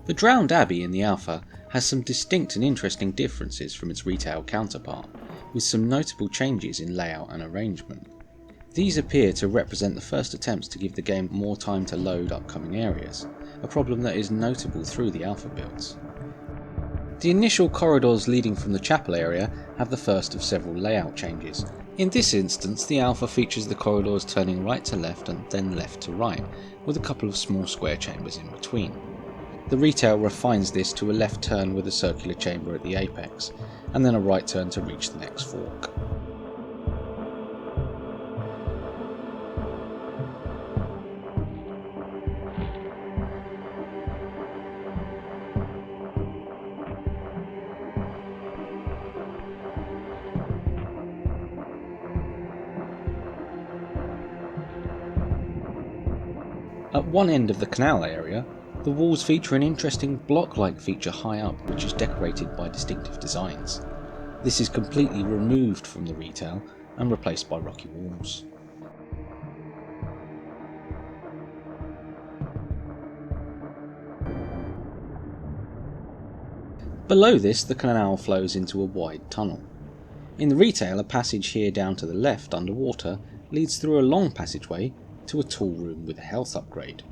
The Drowned Abbey in the alpha has some distinct and interesting differences from its retail counterpart, with some notable changes in layout and arrangement. These appear to represent the first attempts to give the game more time to load upcoming areas, a problem that is notable through the alpha builds. The initial corridors leading from the chapel area have the first of several layout changes. In this instance, the alpha features the corridors turning right to left and then left to right, with a couple of small square chambers in between. The retail refines this to a left turn with a circular chamber at the apex, and then a right turn to reach the next fork. At one end of the Canal area, the walls feature an interesting block-like feature high up which is decorated by distinctive designs. This is completely removed from the retail and replaced by rocky walls. Below this, the canal flows into a wide tunnel. In the retail, a passage here down to the left underwater leads through a long passageway to a tool room with a health upgrade.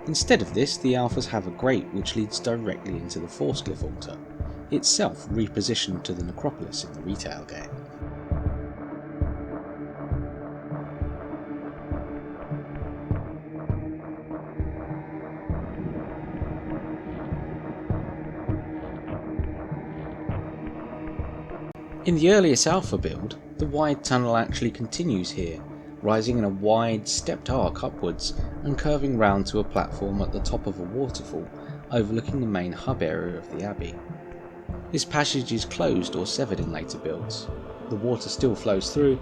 Instead of this, the alphas have a grate which leads directly into the Forceglyph altar, itself repositioned to the necropolis in the retail game. In the earliest alpha build, the wide tunnel actually continues here, rising in a wide, stepped arc upwards and curving round to a platform at the top of a waterfall overlooking the main hub area of the abbey. This passage is closed or severed in later builds. The water still flows through,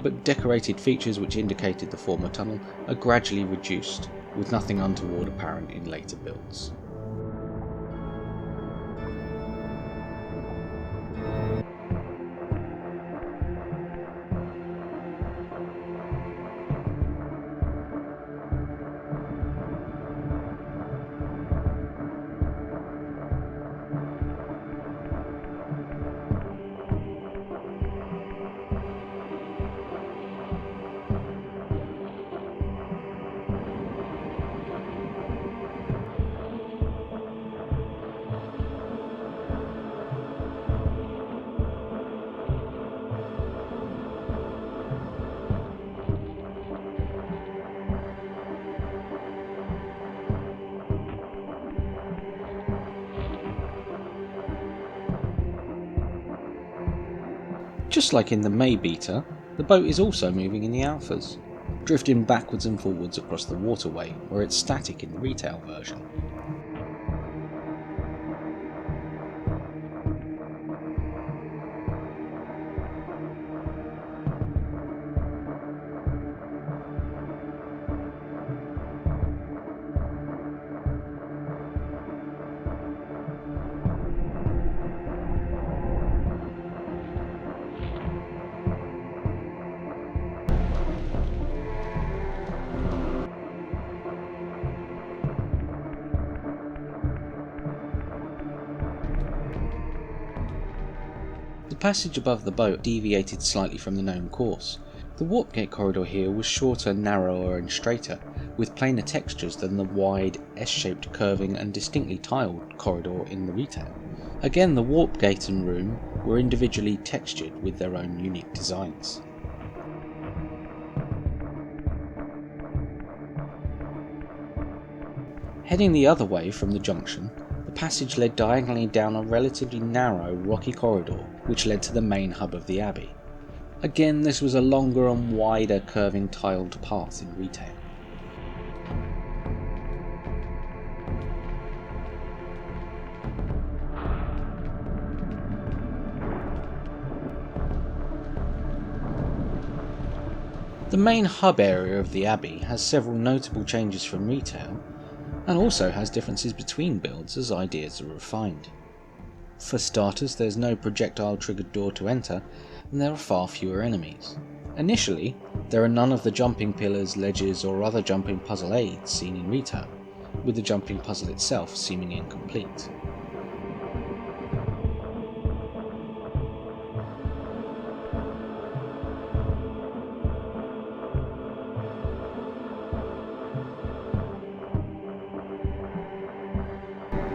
but decorated features which indicated the former tunnel are gradually reduced, with nothing untoward apparent in later builds. Just like in the May beta, the boat is also moving in the alphas, drifting backwards and forwards across the waterway where it's static in the retail version. The passage above the boat deviated slightly from the known course. The warp gate corridor here was shorter, narrower and straighter, with plainer textures than the wide, S-shaped curving and distinctly tiled corridor in the retail. Again, the warp gate and room were individually textured with their own unique designs. Heading the other way from the junction, the passage led diagonally down a relatively narrow, rocky corridor which led to the main hub of the abbey. Again, this was a longer and wider curving tiled path in retail. The main hub area of the Abbey has several notable changes from retail, and also has differences between builds as ideas are refined. For starters, there's no projectile triggered door to enter, and there are far fewer enemies. Initially, there are none of the jumping pillars, ledges or other jumping puzzle aids seen in retail, with the jumping puzzle itself seeming incomplete.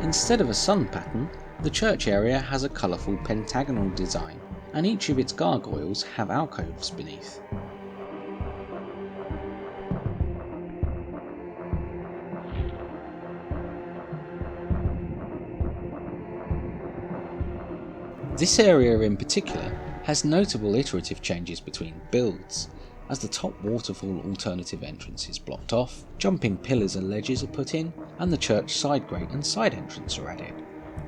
Instead of a sun pattern, the church area has a colourful pentagonal design, and each of its gargoyles have alcoves beneath. This area in particular has notable iterative changes between builds, as the top waterfall alternative entrance is blocked off, jumping pillars and ledges are put in, and the church side grate and side entrance are added,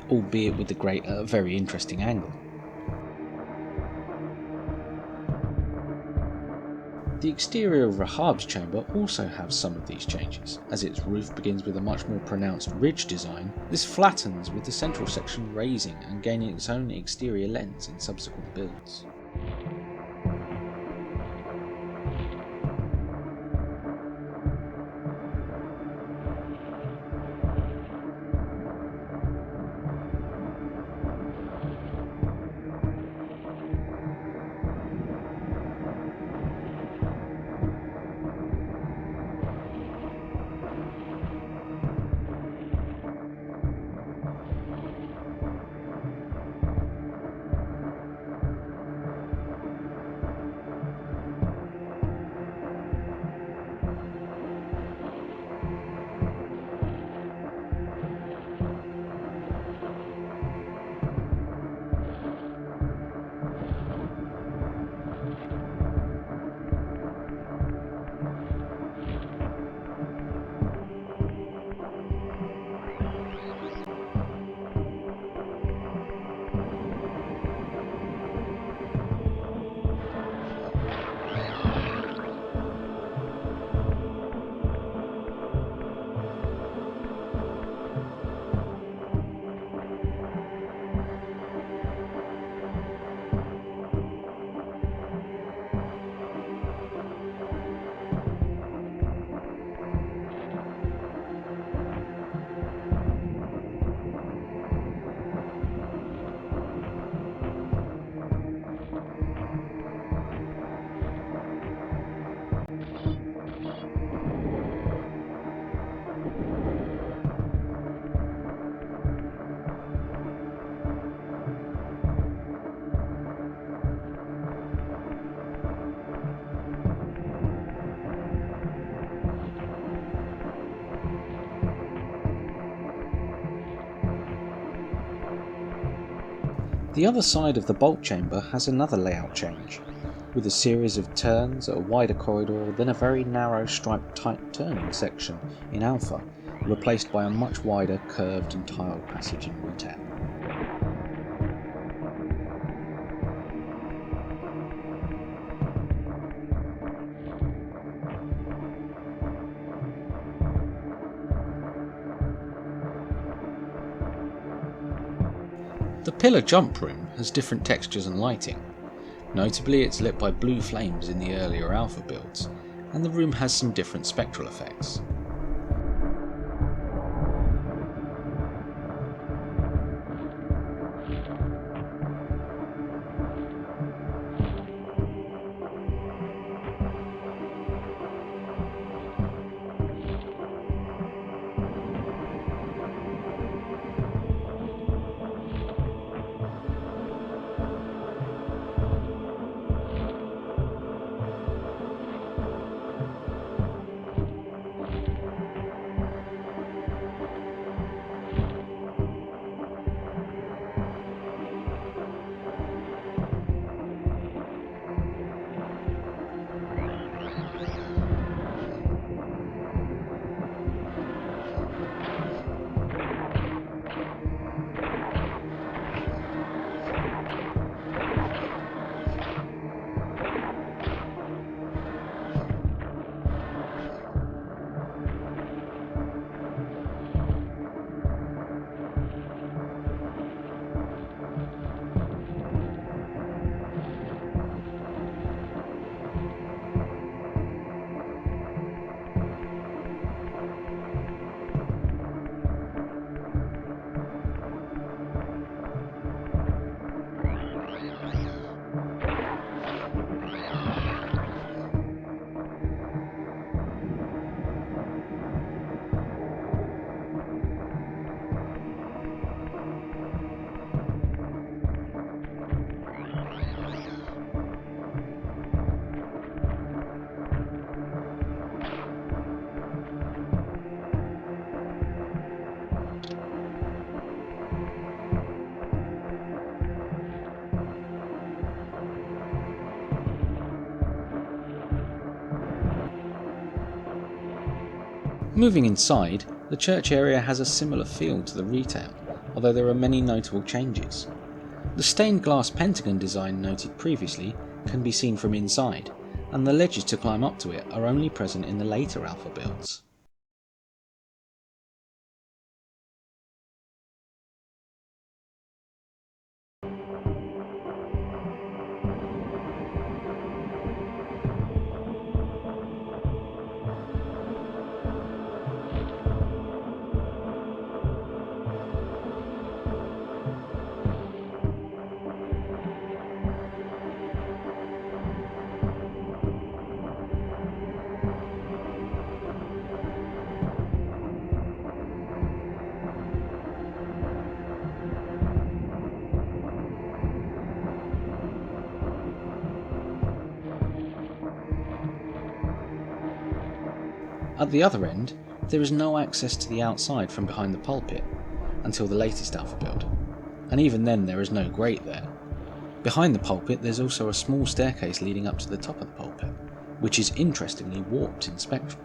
albeit with the grate at a very interesting angle. The exterior of Rahab's chamber also has some of these changes, as its roof begins with a much more pronounced ridge design. This flattens with the central section raising and gaining its own exterior lens in subsequent builds. The other side of the bolt chamber has another layout change, with a series of turns at a wider corridor, then a very narrow striped tight turning section in Alpha, replaced by a much wider curved and tiled passage in Retail. The pillar jump room has different textures and lighting. Notably, it's lit by blue flames in the earlier Alpha builds, and the room has some different spectral effects. Moving inside, the church area has a similar feel to the retail, although there are many notable changes. The stained glass pentagon design noted previously can be seen from inside, and the ledges to climb up to it are only present in the later alpha builds. At the other end, there is no access to the outside from behind the pulpit until the latest alpha build, and even then there is no grate there. Behind the pulpit there's also a small staircase leading up to the top of the pulpit, which is interestingly warped in spectrum.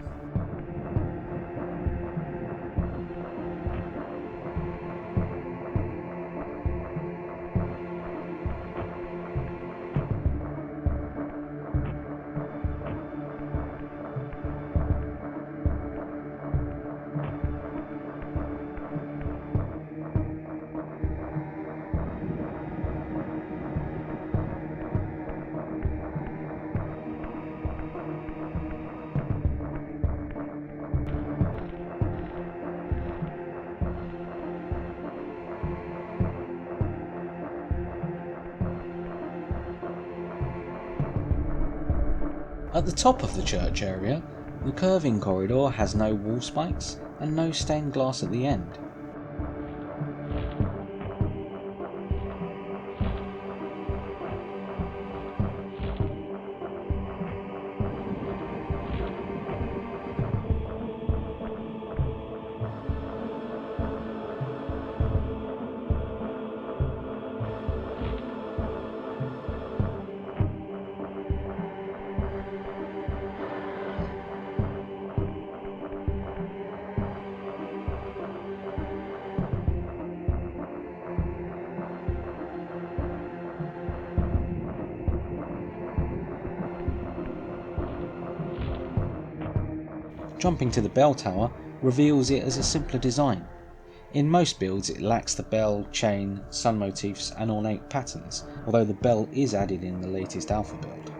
At the top of the church area, the curving corridor has no wall spikes and no stained glass at the end. Jumping to the bell tower reveals it as a simpler design. In most builds it lacks the bell, chain, sun motifs and ornate patterns, although the bell is added in the latest alpha build.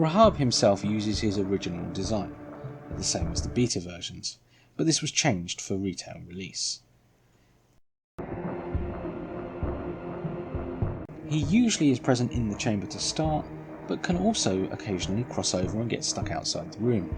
Rahab himself uses his original design, the same as the beta versions, but this was changed for retail release. He usually is present in the chamber to start, but can also occasionally cross over and get stuck outside the room.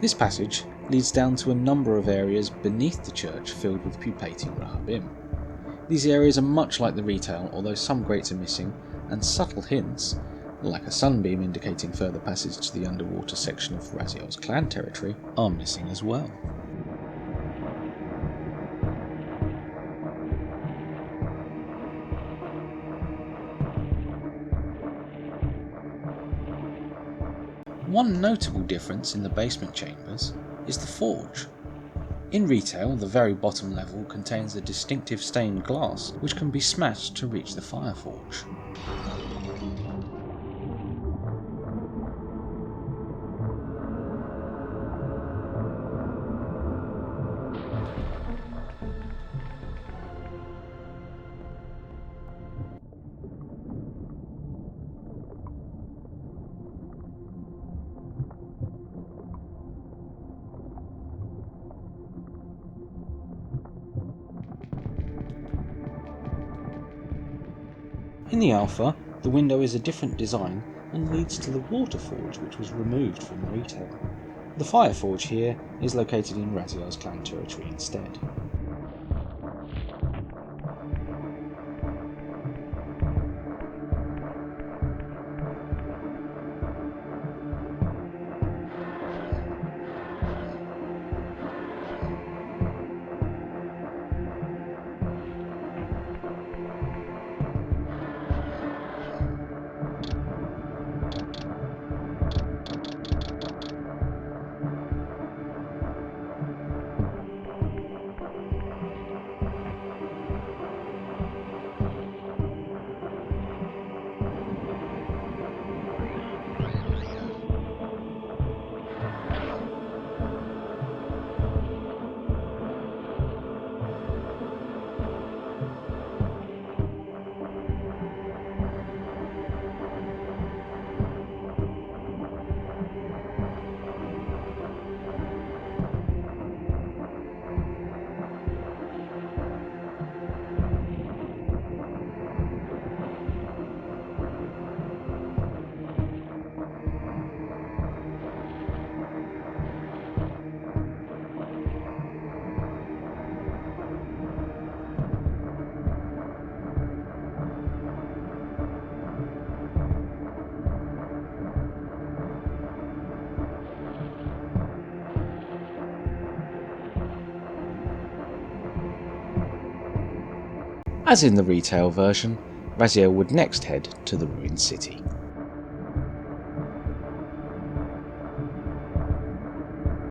This passage leads down to a number of areas beneath the church filled with pupating Rahabim. These areas are much like the retail, although some grates are missing, and subtle hints, like a sunbeam indicating further passage to the underwater section of Raziel's clan territory, are missing as well. One notable difference in the basement chambers is the forge. In retail, the very bottom level contains a distinctive stained glass which can be smashed to reach the fire forge. In the Alpha, the window is a different design and leads to the water forge, which was removed from the retail. The fire forge here is located in Raziel's clan territory instead. As in the retail version, Raziel would next head to the ruined city.